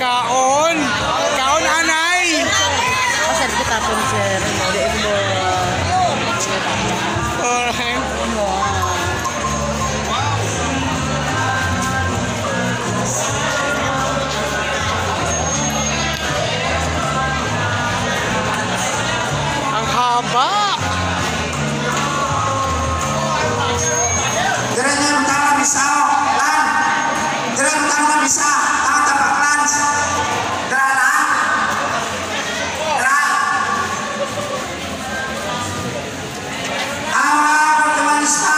kaon. Kaon anay. Kasi di tapon sir. Alright. Ang haba. Diretso tayo bisa, lan. Diretso tayo bisa, tapak lan. Dara. Dara. Pertemuan bisa.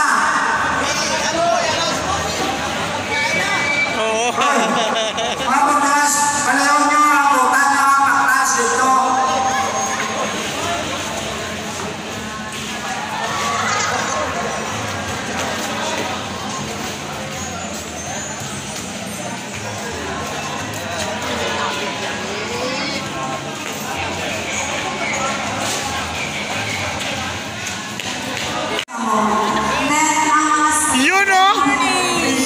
Oh. Apa mas? Panahonnya aku tanya apa kelas itu. Yun o!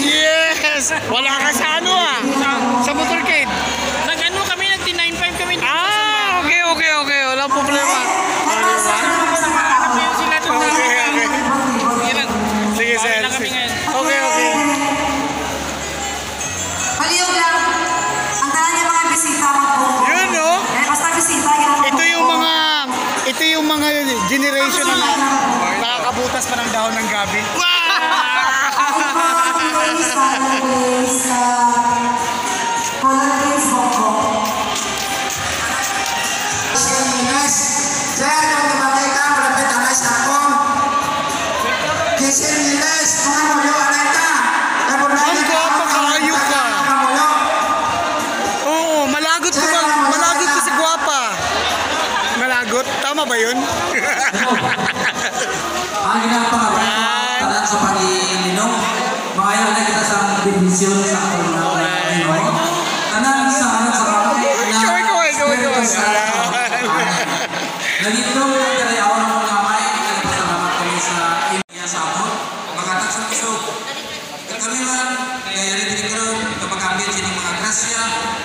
Yes! Wala ka sa ano ah! Sa motorcade! Nag-ano kami, nag-9.5 kami. Ah! Okay. Walang problema. Hanap na yun sila doon. Okay. Sige sir. lang kami ngayon. Okay. Paliyog lang. Ang dala niya mga bisita magbuko. Yun o! Basta bisita yan. Ito yung mga generation na nakakabutas pa ng dahon ng gabi. Oo, malagot ko si Guwapa. Malagot? Tama ba yun? Ang ginapangalaman tanan sa Panginoon. Maayo na kita sa bendisyon sa Panginoon. Tanan sa nagitong karayawan mo gamay, nagpasalamat kami sa inyo sa amon. Magatak sa puso. Kami man kaya rin karon kapag-ambit sa mga grasya,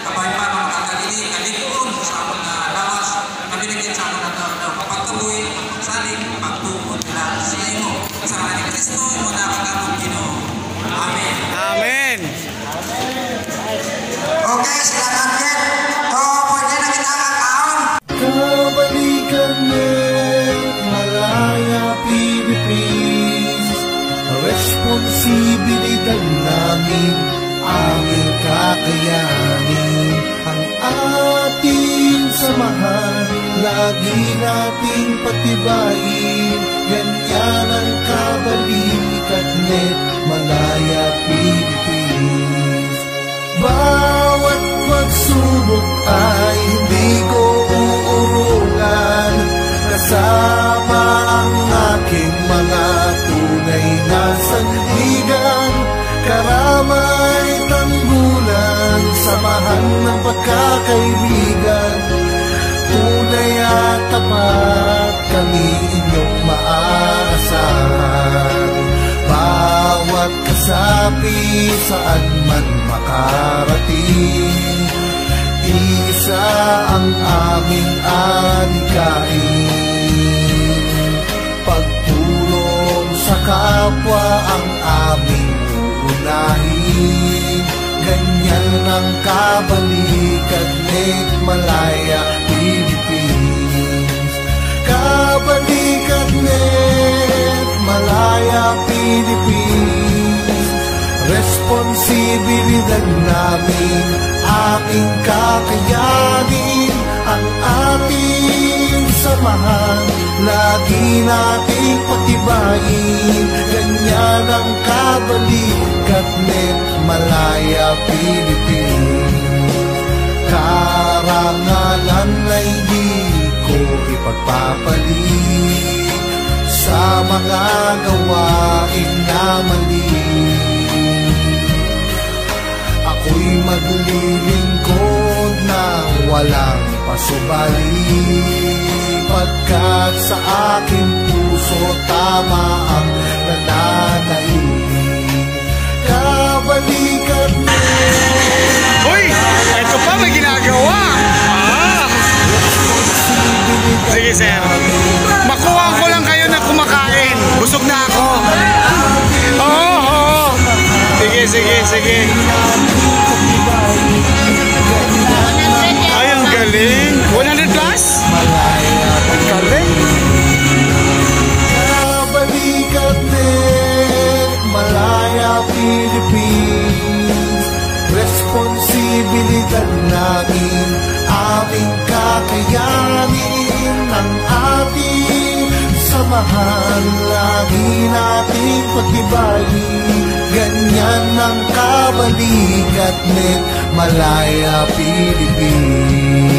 kapay pa makakadili kadipon sa amon na lawas. Kami naging sa amon na kapagkabuhi, saling pagtuon nila sa imo. Sa ngalan ni Kristo, imo na kagamot Ginoo. Amen. Amen. Okay, silakan Ken. Pwede na kita kakaon. Kabalikan malaya Pilipinas, responsibilidad namin, aming kakayanin, ang ating samahan, lagi nating patibayin, ganyan ang kabalikan net malaya Pilipinas. Bawat pagsubok ay hindi ko uurungan, kasama ang aking mga tunay na sandigan, karamay tanggulan, samahan ng pagkakaibigan, tunay at tapat kami inyong maaasahan. Bawat kasapi saan man makarating, isa ang aming adhikain. Pagtulong sa kapwa ang aming uunahin, ganyan ang kabalikan net malaya Philippines. Kabalikan net malaya Philippines, responsibilidad namin, aming kakayanin, ang ating samahan, lagi nating patibayin, ganyan ang kabalikat net malaya Philippines. Karangalan ay di ko ipagpapalit sa mga gawain na mali. Ako'y maglilingkod ng walang pasubali, pagkat sa aking puso tama ang nananaig. Kabalikan mo. Uy! Ito pa, may ginagawa. sir. Makuha ko lang kayo na kumakain. Busog na ako. Oo, oo. Sige. Ay, ang galing. 100 plus? Ang galing. Kabalikat din, Malaya, Philippines. Responsibilidad namin, aming kakayanin ang ating samahan. Lagi nating pagtibayin, ganyan ang kabalikat din, Malaya, Philippines.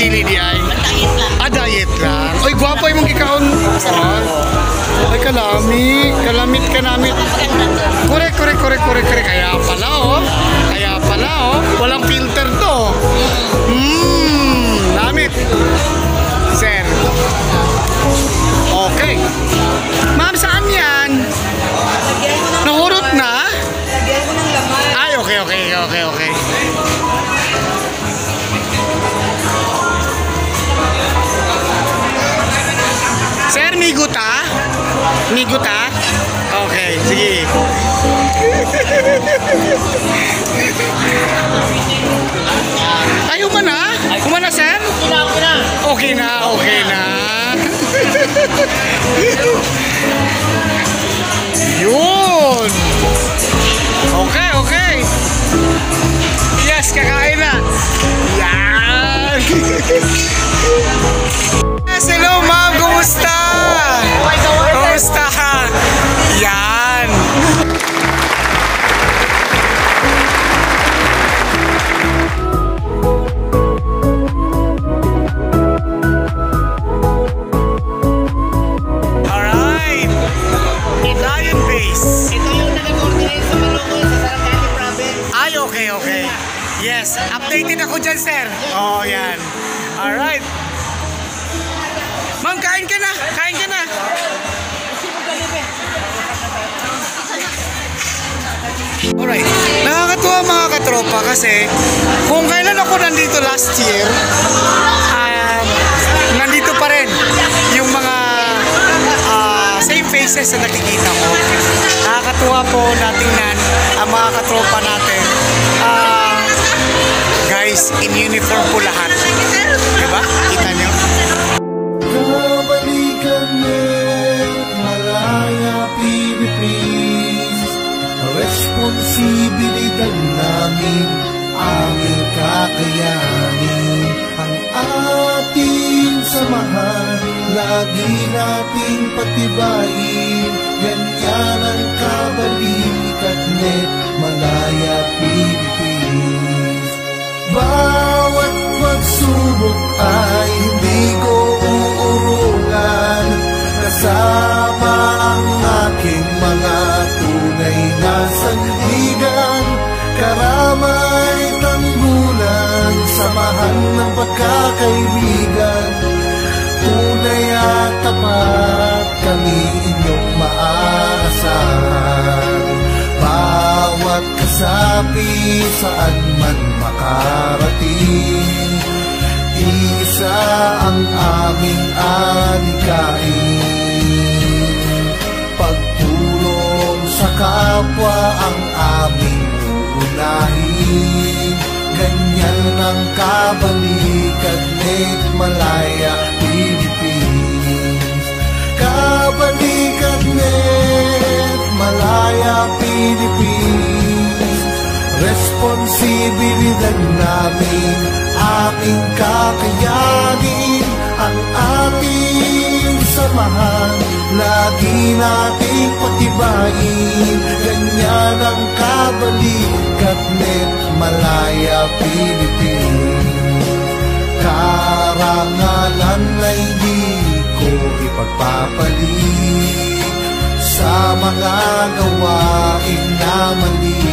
pili di ay? Diet lang. Diet lang. Oy, gwapo yung mong ikaon. Ay, kalamit ka namin. Korek. Kaya pala, oh. Walang filter to. Lamit. Sir. Okay. Ma'am, saan yan? Nahurot na? Lagyan ko ng laman. Ay, okay. Sir, migo ta? Okay, sige. Ay, umana, sir? Okay na. Yun. Okay. Yes, kakain na. Yan. Yes, hello ma'am, kumusta? Yan. Alright. Lion Base. Ito yung nag-coordinate sa Malungon, sa Sarangani Province. Ay, okay. Yes, updated ako dyan, sir. Oh, yan. Alright. Ma'am, kain ka na. Alright. Nakakatuwa mga katropa kasi kung kailan ako nandito last year, nandito pa rin yung mga same faces na nakikita ko. Nakakatuwa po natingnan ang mga katropa natin. Guys, in uniform po lahat. Diba? Kita nyo? Kabalikan Malaya, Philippines. Responsibilidad namin, aming kakayanin. Ang ating samahan, lagi nating patibayin. Ganyan ang kabalikat net Malaya, Philippines. Bawat pagsubok ay hindi ko uurungan. Kasama ang aking mga tunay na sandigan. Karamay tanggulan, samahan ng pagkakaibigan. Tunay at tapat kami inyong maaasahan. Bawat kasapi saan man makarating, isa ang aming alikain. Pagtulong sa kapwa ang aming uunahin. Ganyan ang kabalikat net Malaya, Philippines. Kabalikat net Malaya, Philippines. Responsibilidad namin, aming kakayanin. Ang ating samahan, lagi nating patibayin. Ganyan ang kabalikat net Malaya, Philippines. Karangalan ay di ko ipagpapalit sa mga gawain na mali.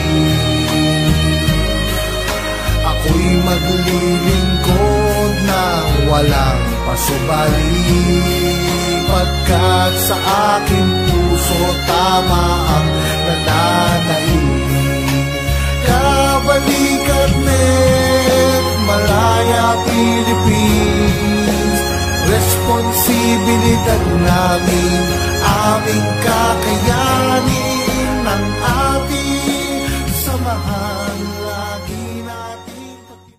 Ako'y maglilingkod ng walang pasubali, pagkat sa aking puso tama ang nananaig. Kabalikat net Malaya, Philippines. Responsibilidad namin, aming kakayanin.